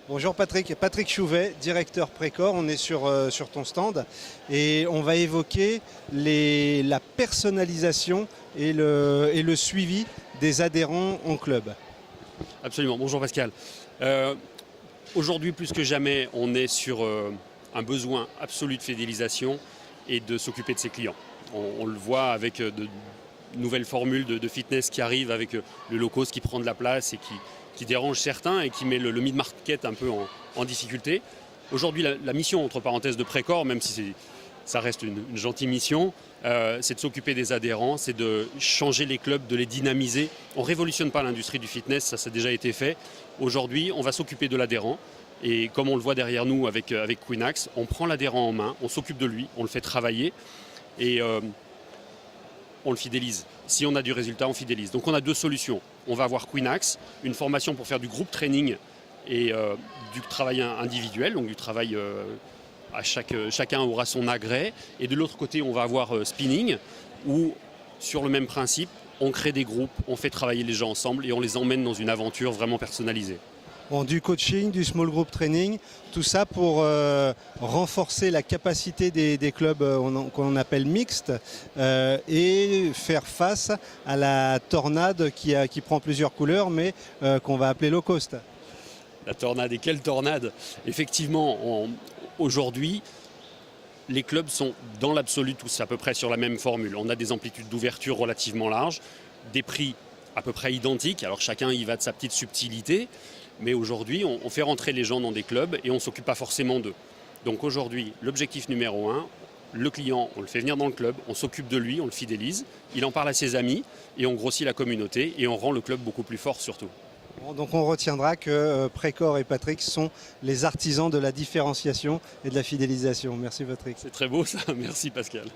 Bonjour Patrick, Patrick Chouvet, directeur Précor, on est sur ton stand et on va évoquer la personnalisation et le suivi des adhérents en club. Absolument, bonjour Pascal. Aujourd'hui plus que jamais, on est sur un besoin absolu de fidélisation et de s'occuper de ses clients. On le voit avec de nouvelles formules de fitness qui arrivent, avec le low-cost qui prend de la place et qui dérange certains et qui met le mid-market un peu en difficulté. Aujourd'hui, la mission, entre parenthèses, de Précor, même si ça reste une gentille mission, c'est de s'occuper des adhérents, c'est de changer les clubs, de les dynamiser. On ne révolutionne pas l'industrie du fitness, ça a déjà été fait. Aujourd'hui, on va s'occuper de l'adhérent. Et comme on le voit derrière nous avec Queenax, on prend l'adhérent en main, on s'occupe de lui, on le fait travailler et on le fidélise. Si on a du résultat, on fidélise. Donc on a deux solutions. On va avoir Queenax, une formation pour faire du groupe training et du travail individuel, donc du travail chacun aura son agrès. Et de l'autre côté, on va avoir Spinning, où sur le même principe, on crée des groupes, on fait travailler les gens ensemble et on les emmène dans une aventure vraiment personnalisée. Bon, du coaching, du small group training, tout ça pour renforcer la capacité des clubs qu'on appelle mixtes et faire face à la tornade qui prend plusieurs couleurs mais qu'on va appeler low cost. La tornade, et quelle tornade! Effectivement, aujourd'hui, les clubs sont dans l'absolu tous à peu près sur la même formule. On a des amplitudes d'ouverture relativement larges, des prix à peu près identiques, alors chacun y va de sa petite subtilité. Mais aujourd'hui, on fait rentrer les gens dans des clubs et on ne s'occupe pas forcément d'eux. Donc aujourd'hui, l'objectif numéro 1, le client, on le fait venir dans le club, on s'occupe de lui, on le fidélise, il en parle à ses amis et on grossit la communauté et on rend le club beaucoup plus fort surtout. Bon, donc on retiendra que Précor et Patrick sont les artisans de la différenciation et de la fidélisation. Merci Patrick. C'est très beau ça, merci Pascal.